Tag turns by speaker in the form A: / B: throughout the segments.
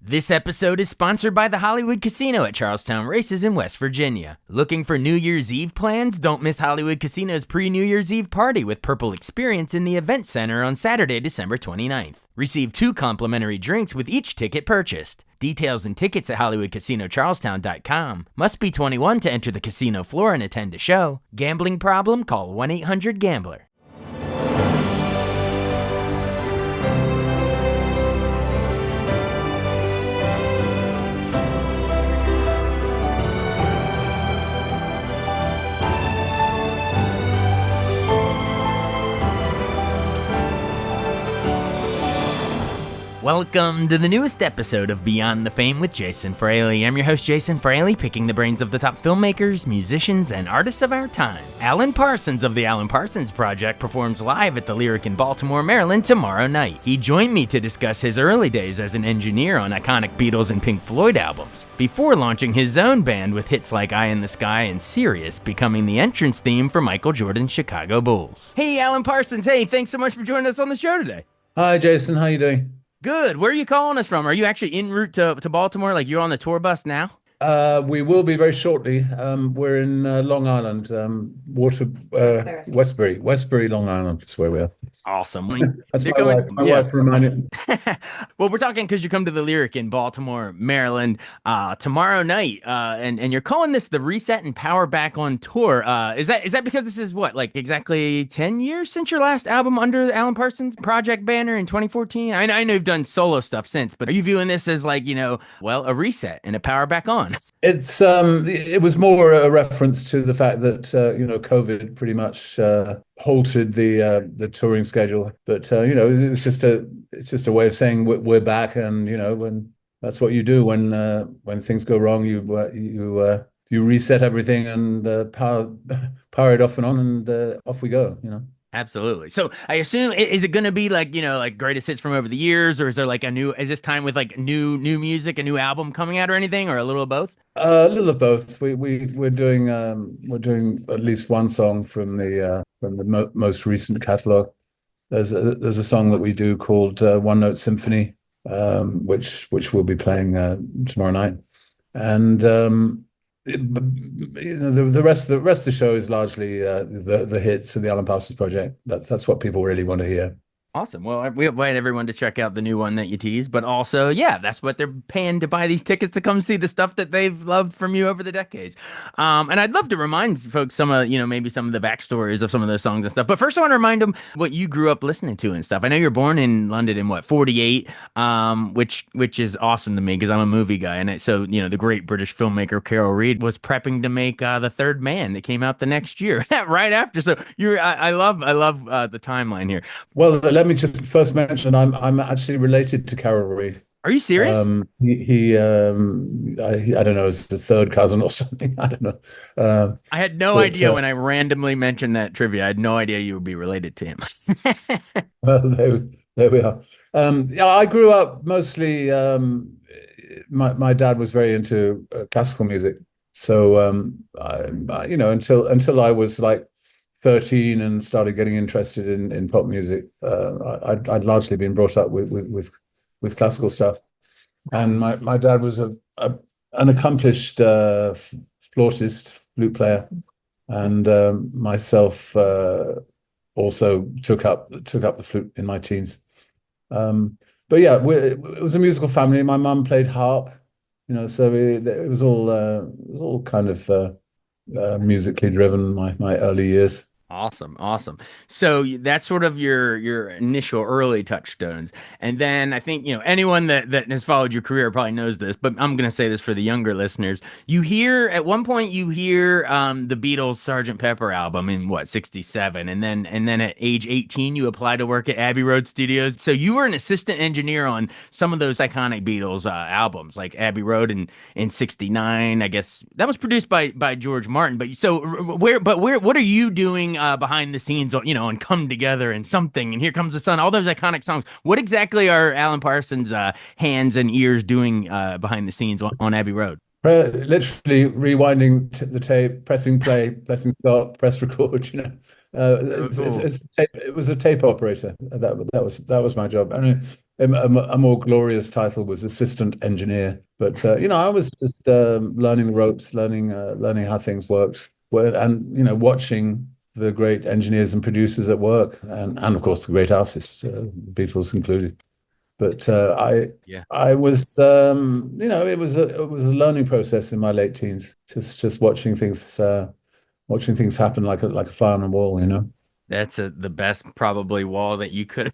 A: This episode is sponsored by the Hollywood Casino at Charlestown Races in West Virginia. Looking for New Year's Eve plans? Don't miss Hollywood Casino's pre-New Year's Eve party with Purple Experience in the Event Center on Saturday, December 29th. Receive 2 complimentary drinks with each ticket purchased. Details and tickets at HollywoodCasinoCharlestown.com. Must be 21 to enter the casino floor and attend a show. Gambling problem? Call 1-800-GAMBLER. Welcome to the newest episode of Beyond the Fame with Jason Fraley. I'm your host, Jason Fraley, picking the brains of the top filmmakers, musicians, and artists of our time. Alan Parsons of the Alan Parsons Project performs live at the Lyric in Baltimore, Maryland tomorrow night. He joined me to discuss his early days as an engineer on iconic Beatles and Pink Floyd albums, before launching his own band with hits like Eye in the Sky and Sirius becoming the entrance theme for Michael Jordan's Chicago Bulls. Hey, Alan Parsons. Hey, thanks so much for joining us on the show today.
B: Hi, Jason. How you doing?
A: Good. Where are you calling us from? Are you actually en route to Baltimore? Like you're on the tour bus now?
B: We will be very shortly. We're in Long Island, Westbury, Long Island. That's where we are.
A: Awesome.
B: That's my wife. My wife reminded.
A: Well, we're talking because you come to the Lyric in Baltimore, Maryland, tomorrow night, and you're calling this the Reset and Power Back on Tour. Is that because this is what, like exactly 10 years since your last album under the Alan Parsons Project banner in 2014? I know you've done solo stuff since, but are you viewing this as like, a reset and a power back on?
B: It was more a reference to the fact that COVID pretty much halted the touring schedule, but it's just a way of saying we're back, and when that's what you do when things go wrong, you reset everything and power it off and on, and off we go.
A: Absolutely. So I assume, is it going to be like greatest hits from over the years, or is there like is this time with like new music, a new album coming out or anything, or a little of both?
B: A little of both. We're doing at least one song from the most recent catalog. There's a song that we do called One Note Symphony, which we'll be playing tomorrow night, and the rest of the show is largely the hits of the Alan Parsons Project. That's what people really want to hear.
A: Awesome. Well, we invite everyone to check out the new one that you teased, but also, that's what they're paying to buy these tickets to come see the stuff that they've loved from you over the decades. And I'd love to remind folks some of, maybe some of the backstories of some of those songs and stuff. But first, I want to remind them what you grew up listening to and stuff. I know you're born in London in 48, which is awesome to me because I'm a movie guy. And so, the great British filmmaker Carol Reed was prepping to make The Third Man that came out the next year, right after. So I love the timeline here.
B: Well, let me just first mention I'm actually related to Carol Reed.
A: Are you serious?
B: I don't know, it's the third cousin or something. I don't know.
A: I had no idea when I randomly mentioned that trivia. I had no idea you would be related to him.
B: Well, there we are. I grew up mostly. My dad was very into classical music, so until I was like 13 and started getting interested in pop music, I'd largely been brought up with classical stuff, and my dad was an accomplished flautist, flute player, and myself also took up the flute in my teens. But yeah, it was a musical family. My mum played harp, so it was all kind of musically driven. My early years.
A: Awesome. So that's sort of your initial early touchstones. And then I think, anyone that has followed your career probably knows this, but I'm going to say this for the younger listeners. At one point you hear the Beatles' Sgt. Pepper album in 67. And then at age 18, you apply to work at Abbey Road Studios. So you were an assistant engineer on some of those iconic Beatles albums, like Abbey Road in 69. I guess that was produced by George Martin. But what are you doing behind the scenes, and Come Together and Something and Here Comes the Sun, all those iconic songs? What exactly are Alan Parsons' hands and ears doing behind the scenes on Abbey Road?
B: Literally rewinding the tape, pressing play, pressing stop, press record. It was a tape operator. That was my job. I mean, a more glorious title was assistant engineer. But I was just learning the ropes, learning how things worked, and watching the great engineers and producers at work, and of course the great artists, Beatles included. But
A: Yeah.
B: I was it was a learning process in my late teens, just watching things happen like a fly on a wall.
A: That's the best probably wall that you could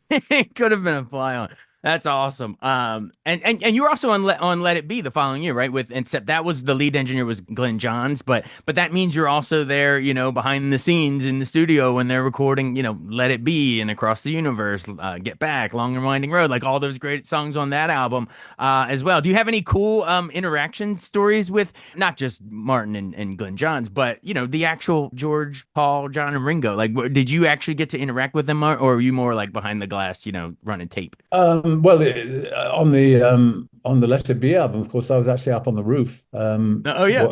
A: could have been a fly on. That's awesome. And you were also on Let It Be the following year, right? With except that was the lead engineer was Glenn Johns, but that means you're also there, behind the scenes in the studio when they're recording, Let It Be and Across the Universe, Get Back, Long and Winding Road, like all those great songs on that album, as well. Do you have any cool interaction stories with not just Martin and Glenn Johns, but the actual George, Paul, John, and Ringo? Like, did you actually get to interact with them, or were you more like behind the glass, running tape?
B: Well, on the Let It Be album, of course, I was actually up on the roof.
A: Oh yeah.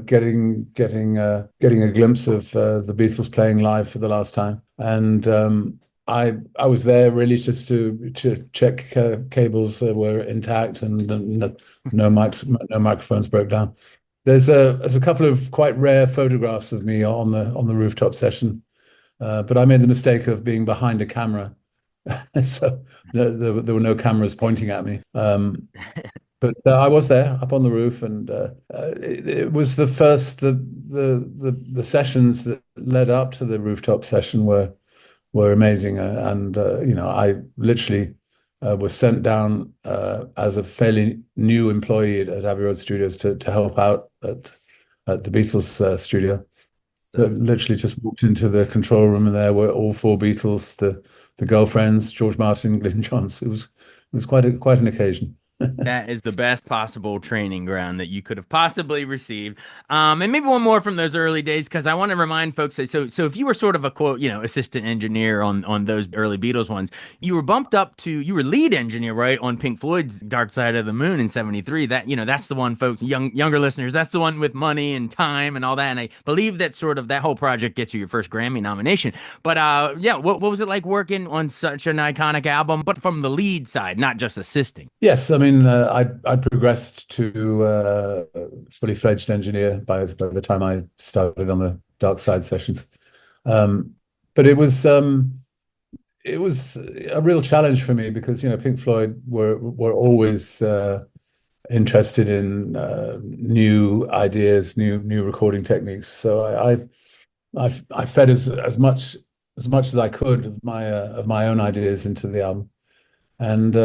B: Getting a glimpse of the Beatles playing live for the last time, and I was there really just to check cables were intact and no microphones broke down. There's a couple of quite rare photographs of me on the rooftop session, but I made the mistake of being behind a camera. So there were no cameras pointing at me. But I was there up on the roof, and it was the sessions that led up to the rooftop session were amazing, and I literally was sent down as a fairly new employee at Abbey Road Studios to help out at the Beatles studio.
A: So
B: Literally just walked into the control room, and there were all four Beatles, the girlfriends, George Martin, Glyn Johns. It was quite an occasion.
A: that is the best possible training ground that you could have possibly received. And maybe one more from those early days, because I want to remind folks that so if you were sort of a quote, assistant engineer on those early Beatles ones, you were bumped up to you were lead engineer, right, on Pink Floyd's Dark Side of the Moon in '73. That that's the one, folks, younger listeners, that's the one with money and time and all that. And I believe that sort of that whole project gets you your first Grammy nomination. But yeah, what was it like working on such an iconic album, but from the lead side, not just assisting?
B: Yes, I mean, I'd progressed to fully fledged engineer by the time I started on the Dark Side sessions. Um, but it was a real challenge for me because Pink Floyd were always interested in new ideas, new recording techniques. So I fed as much as I could of my own ideas into the album, and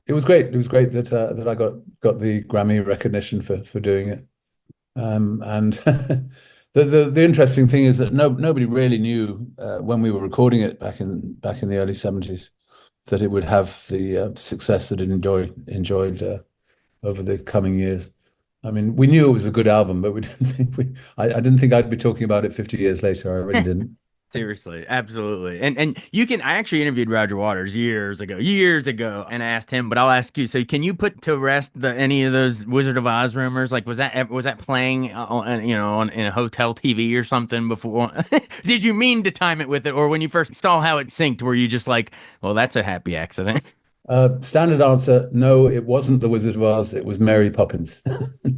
B: it was great. It was great that I got the Grammy recognition for doing it. And the interesting thing is that nobody really knew when we were recording it back in the early '70s that it would have the success that it enjoyed over the coming years. I mean, we knew it was a good album, but we didn't think I didn't think I'd be talking about it 50 years later. I really didn't.
A: Seriously, absolutely. And you can I actually interviewed Roger Waters years ago, and I asked him, but I'll ask you. So can you put to rest any of those Wizard of Oz rumors? Like was that playing on in a hotel TV or something before? Did you mean to time it with it, or when you first saw how it synced, were you just like, well, that's a happy accident?
B: Standard answer, no, it wasn't the Wizard of Oz, it was Mary Poppins.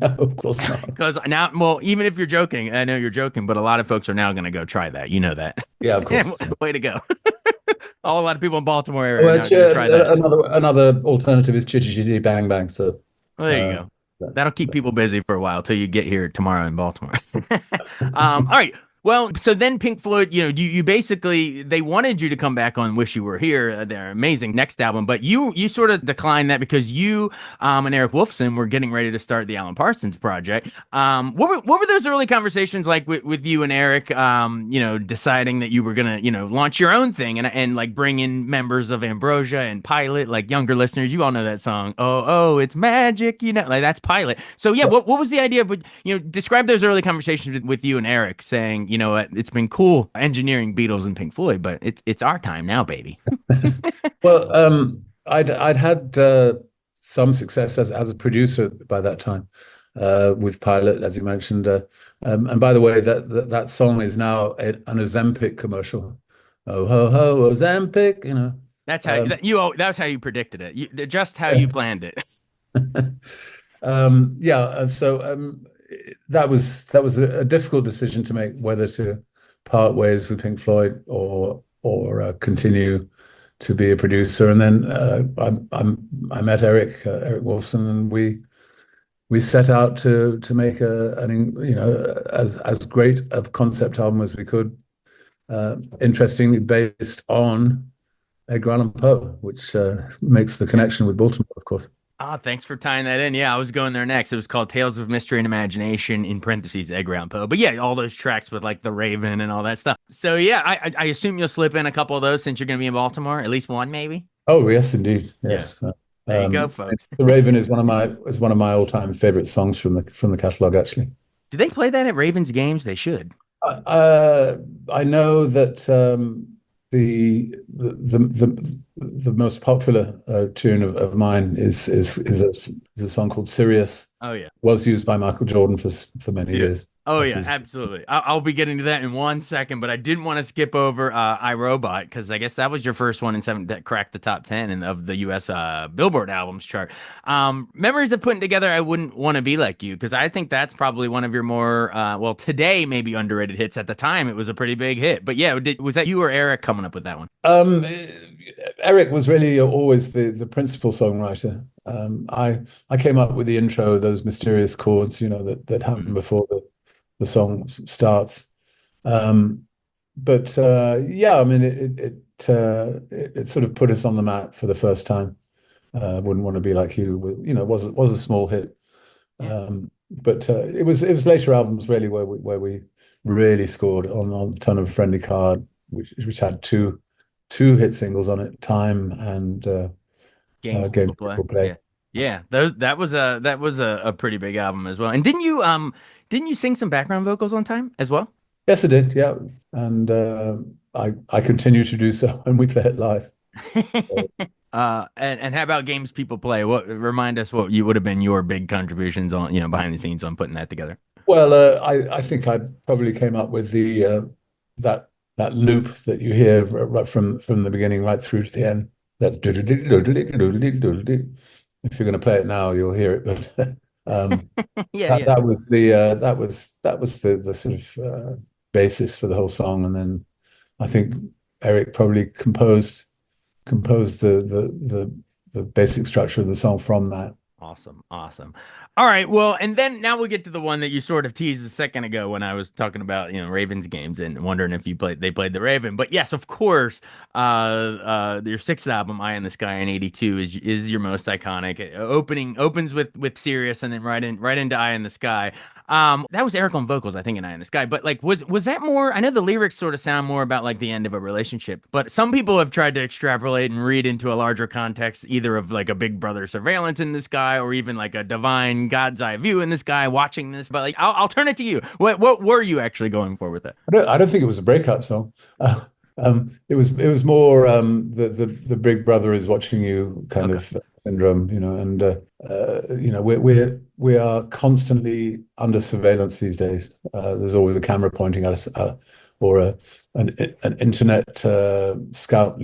B: No, of course not.
A: Because now, well, even if you're joking, I know you're joking, but a lot of folks are now going to go try that. You know that.
B: Yeah, of course. Yeah.
A: Way to go. A lot of people in Baltimore area are
B: Well,
A: now going to try that.
B: another alternative is Chitty Chitty Bang Bang. So,
A: Well, there you
B: uh,
A: go. That'll keep people busy for a while till you get here tomorrow in Baltimore. All right. Well, so then Pink Floyd, you basically they wanted you to come back on "Wish You Were Here," their amazing next album, but you sort of declined that because you and Eric Wolfson were getting ready to start the Alan Parsons project. What were those early conversations like with you and Eric? Deciding that you were gonna launch your own thing and like bring in members of Ambrosia and Pilot, like younger listeners, you all know that song. Oh, oh, it's magic, like that's Pilot. So yeah, what was the idea? But describe those early conversations with you and Eric, saying, you know what, it's been cool engineering Beatles and Pink Floyd, but it's our time now, baby.
B: well, I'd had some success as a producer by that time with Pilot, as you mentioned. And by the way, that song is now an Ozempic commercial. Oh ho ho, Ozempic,
A: That's how
B: Um,
A: that's how you predicted it. Just how you planned it.
B: yeah, and so that was a difficult decision to make, whether to part ways with Pink Floyd or continue to be a producer. And then I met Eric Wolfson, and we set out to make as great a concept album as we could. Interestingly, based on Edgar Allan Poe, which makes the
A: Yeah.
B: connection with Baltimore, of course.
A: Oh, thanks for tying that in. Yeah, I was going there next. It was called Tales of Mystery and Imagination in parentheses Egg Round Poe. But yeah, all those tracks with like the Raven and all that stuff. So yeah, I assume you'll slip in a couple of those since you're going to be in Baltimore, at least one maybe.
B: Oh yes, indeed,
A: Yeah,
B: yes.
A: there you go, folks.
B: The Raven is one of my all-time favorite songs from the catalog. Actually,
A: Do they play that at Ravens games? They should.
B: I know that the most popular tune of mine is a song called Sirius.
A: Oh yeah.
B: Was used by Michael Jordan for many
A: Yeah.
B: years.
A: Oh
B: That's
A: yeah,
B: his.
A: absolutely. I'll be getting to that in 1 second, but I didn't want to skip over iRobot because I guess that was your first one in seven that cracked the top 10 of the U.S. Billboard albums chart. Memories of putting together, I wouldn't want to be like you because I think that's probably one of your more well today maybe underrated hits. At the time, it was a pretty big hit. But yeah, was that you or Eric coming up with that one?
B: Um, Eric was really always the principal songwriter. I came up with the intro, those mysterious chords, that happen
A: Mhm.
B: before the song starts. Um, but yeah, I mean, it sort of put us on the map for the first time. Wouldn't want to be like you. Was a small hit.
A: Yeah.
B: But it was later albums really where we really scored on Ton of Friendly Card, which had two hit singles on it, Time and
A: Games people
B: Games
A: play.
B: People Play.
A: Yeah. Yeah, that was a pretty big album as well. And didn't you sing some background vocals on time as well?
B: Yes, it did. Yeah, and I continue to do so when we play it live.
A: And how about games people play? What remind us what you would have been your big contributions on, behind the scenes on putting that together.
B: Well, I think I probably came up with the that that loop that you hear right from the beginning right through to the end. That's if you're going to play it now, you'll hear it. But
A: Yeah,
B: that
A: yeah.
B: that was the sort of basis for the whole song. And then I think Eric probably composed the basic structure of the song from that.
A: Awesome, awesome. All right, well, and then now we get to the one that you sort of teased a second ago when I was talking about, Ravens games and wondering if they played the Raven. But yes, of course, your sixth album, Eye in the Sky in '82 is your most iconic. Opens with Sirius and then right into Eye in the Sky. That was Eric on vocals, I think, in Eye in the Sky. But like, was that more? I know the lyrics sort of sound more about like the end of a relationship, but some people have tried to extrapolate and read into a larger context, either of like a big brother surveillance in the sky, or even like a divine God's eye view in the sky watching this. But like, I'll turn it to you. What were you actually going for with it?
B: I don't think it was a breakup song. It was more the big brother is watching you kind
A: Okay.
B: of syndrome, and we are constantly under surveillance these days. There's always a camera pointing at us, or an internet scout,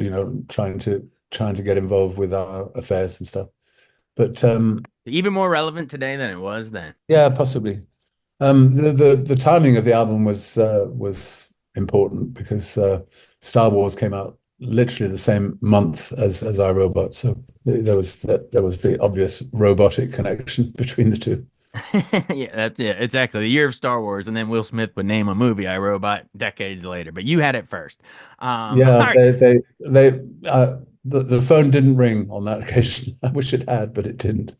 B: trying to get involved with our affairs and stuff. But
A: Even more relevant today than it was then.
B: yeah, possibly. The timing of the album was important because Star Wars came out literally the same month as iRobot, so there was the obvious robotic connection between the two.
A: Yeah, that's it. Exactly. The year of Star Wars, and then Will Smith would name a movie I Robot decades later. But you had it first.
B: Yeah,
A: All right.
B: the phone didn't ring on that occasion. I wish it had, but it didn't.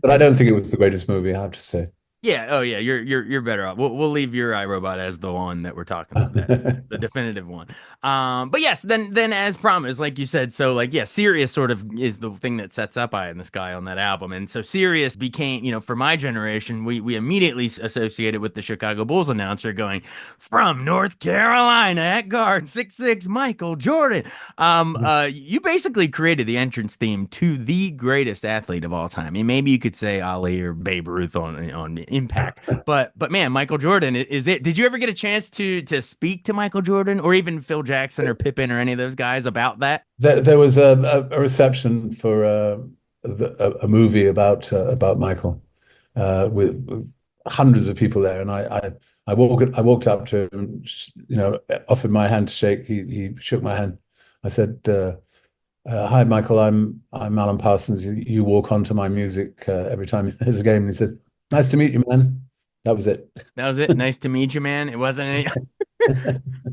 B: But I don't think it was the greatest movie, I have to say.
A: Yeah. Oh, yeah. You're better off. We'll leave your iRobot as the one that we're talking about. That the definitive one. But yes, then as promised, like you said, so like yeah, Sirius sort of is the thing that sets up Eye in the Sky on that album, and so Sirius became, for my generation, we immediately associated with the Chicago Bulls announcer going from North Carolina at guard 6'6" Michael Jordan. You basically created the entrance theme to the greatest athlete of all time. I mean, maybe you could say Ali or Babe Ruth on impact. But man, Michael Jordan is it. Did you ever get a chance to speak to Michael Jordan or even Phil Jackson or Pippen or any of those guys about that?
B: There was a reception for a movie about Michael with hundreds of people there, and I walked up to him, offered my hand to shake. He shook my hand. I said, "Hi, Michael. I'm Alan Parsons. You walk onto my music every time there's a game." And he said, "Nice to meet you, man." That was it.
A: That was it. Nice to meet you, man. It wasn't any.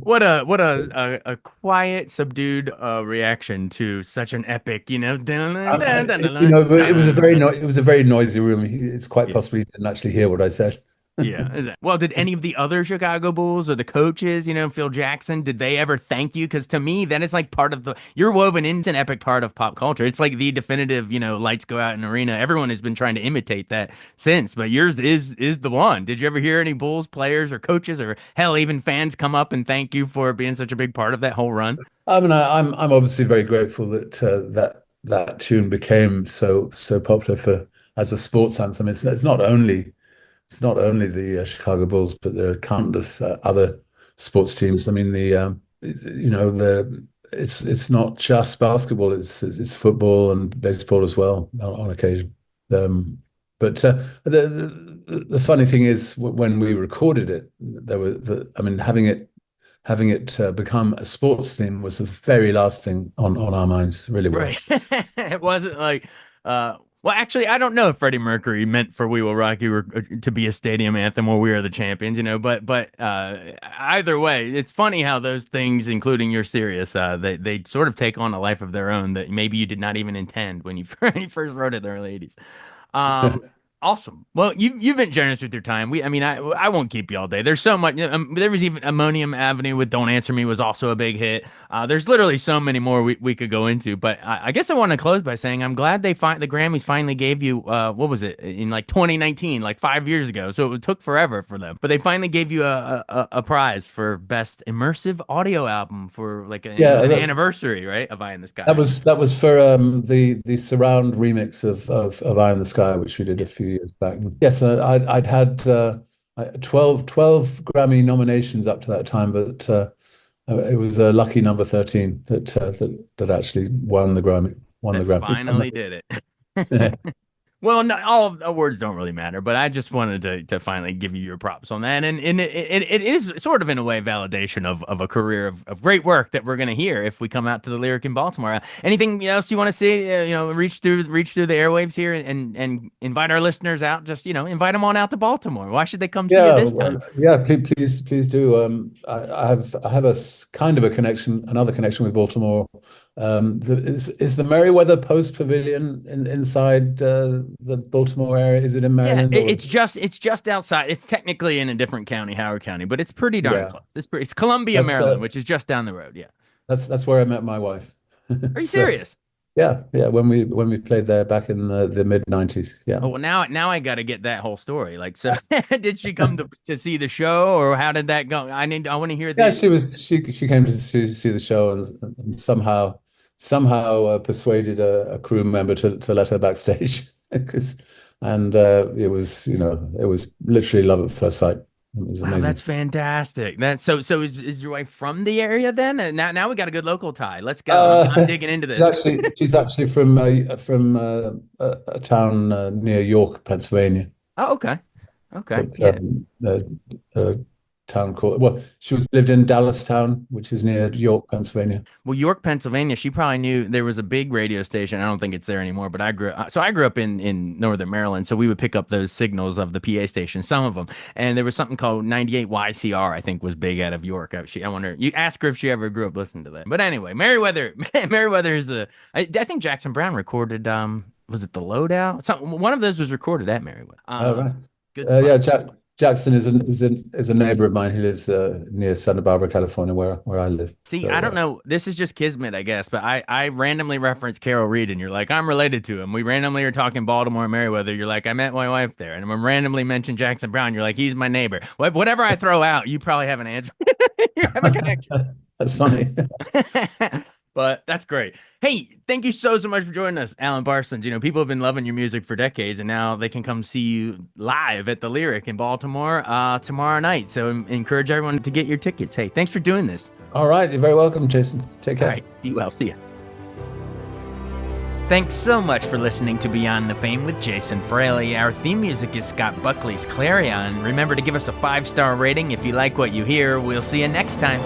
A: What a quiet, subdued reaction to such an epic, you know. Dun, dun, dun, dun, dun,
B: But it was a
A: dun,
B: very
A: dun.
B: no it was a very noisy room. It's quite
A: Yeah.
B: possible he didn't actually hear what I said.
A: Yeah. Well, did any of the other Chicago Bulls or the coaches, Phil Jackson, did they ever thank you? Because to me, that is like part of you're woven into an epic part of pop culture. It's like the definitive, lights go out in an arena. Everyone has been trying to imitate that since, but yours is the one. Did you ever hear any Bulls players or coaches or hell, even fans come up and thank you for being such a big part of that whole run?
B: I mean, I'm obviously very grateful that that tune became so popular for as a sports anthem. It's not only the Chicago Bulls, but there are countless other sports teams. I mean, the it's not just basketball; it's football and baseball as well on occasion. Um, but the funny thing is, when we recorded it, I mean, having it become a sports theme was the very last thing on our minds. It really
A: Right.
B: was.
A: It wasn't like, well, actually, I don't know if Freddie Mercury meant for "We Will Rock You" to be a stadium anthem or "We Are the Champions," but either way, it's funny how those things, including "You're Serious," they sort of take on a life of their own that maybe you did not even intend when you when you first wrote it in the early '80s. Um, awesome. Well, you've been generous with your time. I mean, I won't keep you all day. There's so much. There was even Ammonium Avenue with "Don't Answer Me" was also a big hit. There's literally so many more we could go into, but I guess I want to close by saying I'm glad the Grammys finally gave you what was it in like 2019, like 5 years ago. So it took forever for them, but they finally gave you a prize for best immersive audio album for like
B: Yeah,
A: an anniversary, right, of Eye in the Sky.
B: that was for the surround remix of Eye in the Sky, which we did a
A: Yeah.
B: few years back. And yes, I'd had 12 Grammy nominations up to that time, but it was a lucky number 13 that actually won the
A: That finally
B: Grammy.
A: did it. Well, no, all awards don't really matter, but I just wanted to finally give you your props on that, and it is sort of in a way validation of a career of great work that we're gonna hear if we come out to the Lyric in Baltimore. Anything else you want to say? Reach through the airwaves here and invite our listeners out. Just invite them on out to Baltimore. Why should they come see you
B: Yeah,
A: this
B: well,
A: time?
B: yeah. Please do. I have kind of a connection, another connection with Baltimore. Is the Merriweather Post Pavilion inside the Baltimore area? Is it in
A: Yeah,
B: Maryland or?
A: it's just outside. It's technically in a different county, Howard County, but it's pretty darn
B: Yeah,
A: close. It's Columbia,
B: that's
A: Maryland, which is just down the road. Yeah.
B: that's where I met my wife.
A: Are you
B: So
A: serious?
B: yeah. When we played there back in the mid '90s. Yeah.
A: Oh, well, now I got to get that whole story. Like, so did she come to see the show, or how did that go? I want to hear
B: Yeah,
A: the.
B: she came to see the show and somehow persuaded a crew member to let her backstage because it was it was literally love at first sight. It was
A: Wow, that's
B: amazing.
A: fantastic. So is your wife from the area then? And now we got a good local tie. Let's go. I'm
B: Uh,
A: digging into this.
B: she's actually from a town near York, Pennsylvania.
A: Oh, okay, okay,
B: But
A: yeah.
B: a town called she was lived in Dallastown, which is near York, Pennsylvania.
A: Well, York, Pennsylvania, she probably knew there was a big radio station. I don't think it's there anymore, but I grew up in northern Maryland, so we would pick up those signals of the PA station, some of them. And there was something called 98 YCR, I think was big out of York. I wonder, you ask her if she ever grew up listening to that. But anyway, Meriwether, Meriwether is I think Jackson Brown recorded, was it The Loadout? One of those was recorded at Meriwether.
B: Oh, right.
A: Good spot.
B: Yeah, Jackson is a neighbor of mine. He lives near Santa Barbara, California, where I live.
A: See, I
B: So
A: don't know. This is just kismet, I guess, but I randomly referenced Carol Reed, and you're like, I'm related to him. We randomly are talking Baltimore and Meriwether. You're like, I met my wife there. And when randomly mentioned Jackson Brown, you're like, he's my neighbor. Whatever I throw out, you probably have an answer. You have a connection.
B: that's funny.
A: But that's great. Hey, thank you so much for joining us, Alan Parsons. People have been loving your music for decades, and now they can come see you live at the Lyric in Baltimore tomorrow night. So encourage everyone to get your tickets. Hey, thanks for doing this.
B: All right, you're very welcome, Jason. Take
A: All
B: care.
A: right, be well. See ya. Thanks so much for listening to Beyond the Fame with Jason Fraley. Our theme music is Scott Buckley's Clarion. Remember to give us a 5-star rating if you like what you hear. We'll see you next time.